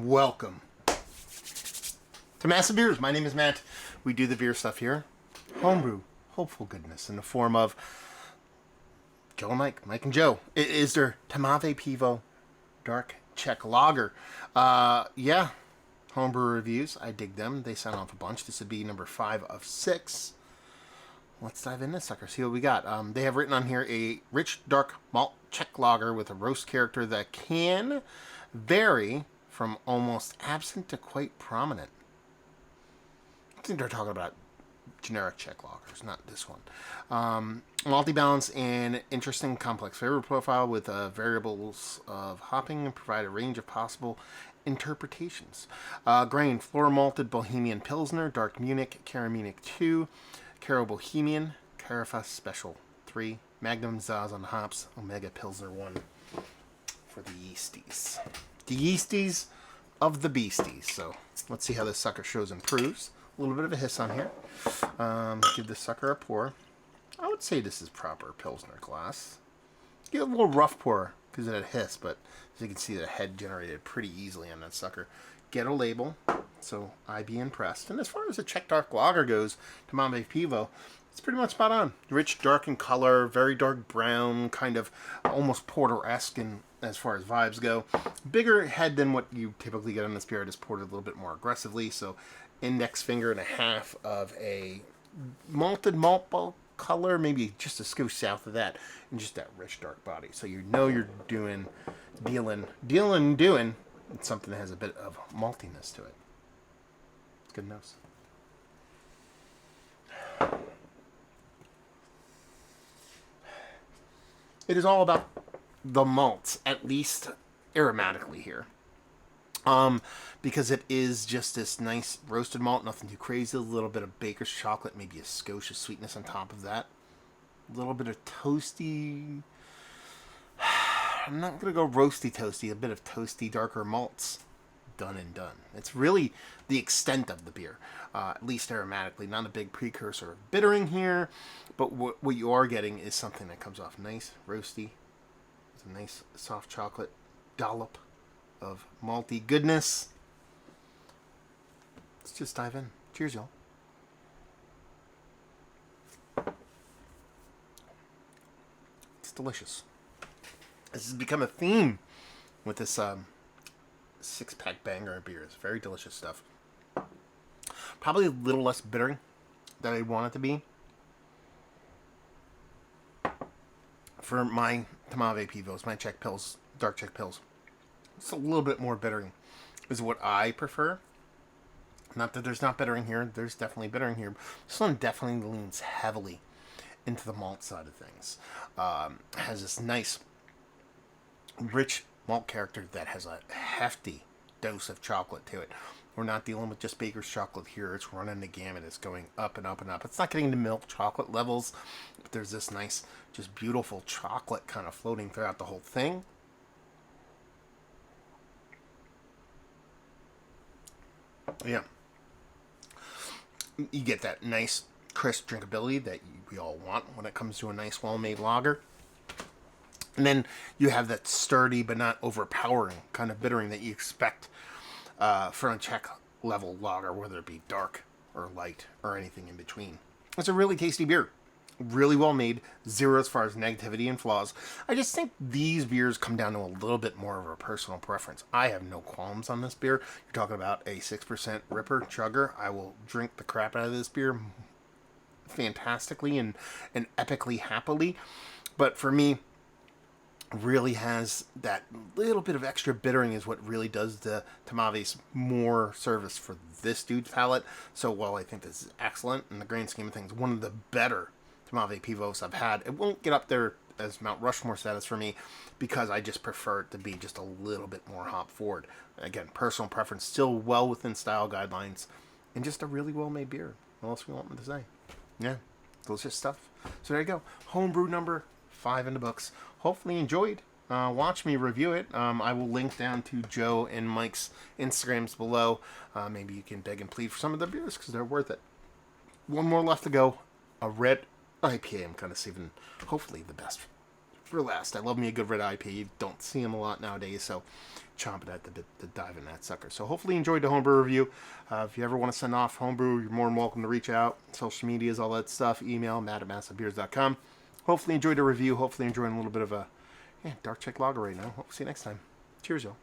Welcome to Massive Beers. My name is Matt. We do the beer stuff here. Homebrew, hopeful goodness in the form of Joe and Mike and Joe. It is their Tmavé Pivo Dark Czech Lager. Yeah, homebrew reviews. I dig them. They sound off a bunch. This would be number 5 of 6. Let's dive in this sucker, see what we got. They have written on here a rich, dark malt Czech lager with a roast character that can vary from almost absent to quite prominent. I think they're talking about generic Czech lagers, not this one. Malty balance and interesting complex flavor profile with variables of hopping and provide a range of possible interpretations. Grain, floor malted Bohemian Pilsner, Dark Munich, Cara Munich 2, Caro Bohemian, Carafa Special 3, Magnum Zaz on hops, Omega Pilsner 1 for the yeasties. The yeasties of the beasties. So let's see how this sucker shows and proves. A little bit of a hiss on here. Give this sucker a pour. I would say this is proper Pilsner glass. Give it a little rough pour because it had hiss, but as you can see, the head generated pretty easily on that sucker. Get a label, so I be impressed. And as far as the Czech Dark Lager goes, Tmavé Pivo, it's pretty much spot on. Rich, dark in color, very dark brown, kind of almost porter-esque in as far as vibes go. Bigger head than what you typically get on this beer. It is poured a little bit more aggressively, so index finger and a half of a malted malt bulk color, maybe just a skosh south of that, and just that rich dark body. So you know you're doing it's something that has a bit of maltiness to it. It's good nose. It is all about the malts, at least aromatically here. Because it is just this nice roasted malt, nothing too crazy, a little bit of baker's chocolate, maybe a skosh of sweetness on top of that. A little bit of toasty, I'm not going to go roasty toasty, a bit of toasty darker malts. Done and done. It's really the extent of the beer, at least aromatically. Not a big precursor of bittering here, but what you are getting is something that comes off nice, roasty. It's a nice soft chocolate dollop of malty goodness. Let's just dive in. Cheers, y'all. It's delicious. This has become a theme with this 6-pack banger of beers. Very delicious stuff. Probably a little less bittering than I want it to be. For my Tmavé Pivos, my Czech pills, dark Czech pills, it's a little bit more bittering is what I prefer. Not that there's not bittering here. There's definitely bittering here. This one definitely leans heavily into the malt side of things. Has this nice rich malt character that has a hefty dose of chocolate to it. We're not dealing with just baker's chocolate here. It's running the gamut. It's going up and up and up. It's not getting to milk chocolate levels, but there's this nice, just beautiful chocolate kind of floating throughout the whole thing. Yeah. You get that nice, crisp drinkability that we all want when it comes to a nice, well-made lager. And then you have that sturdy but not overpowering kind of bittering that you expect from a Czech level lager, whether it be dark or light or anything in between. It's a really tasty beer. Really well made. Zero as far as negativity and flaws. I just think these beers come down to a little bit more of a personal preference. I have no qualms on this beer. You're talking about a 6% Ripper Chugger. I will drink the crap out of this beer fantastically and epically happily. But for me, really has that little bit of extra bittering is what really does the Tmavé's more service for this dude's palate. So while I think this is excellent in the grand scheme of things, one of the better Tmavé Pivos I've had, it won't get up there as Mount Rushmore status for me because I just prefer it to be just a little bit more hop forward. Again, personal preference, still well within style guidelines, and just a really well made beer. What else we want me to say? Yeah, delicious stuff. So there you go. Homebrew number 5 in the books. Hopefully you enjoyed. Watch me review it. I will link down to Joe and Mike's Instagrams below. Maybe you can beg and plead for some of their beers because they're worth it. One more left to go. A red IPA. I'm kind of saving, hopefully, the best for last. I love me a good red IPA. You don't see them a lot nowadays, so chomping at the bit to dive in that sucker. So hopefully you enjoyed the homebrew review. If you ever want to send off homebrew, you're more than welcome to reach out. Social medias, all that stuff. Email matt@massivebeers.com. Hopefully you enjoyed the review. Hopefully you're enjoying a little bit of a dark check lager right now. Hope to see you next time. Cheers, y'all.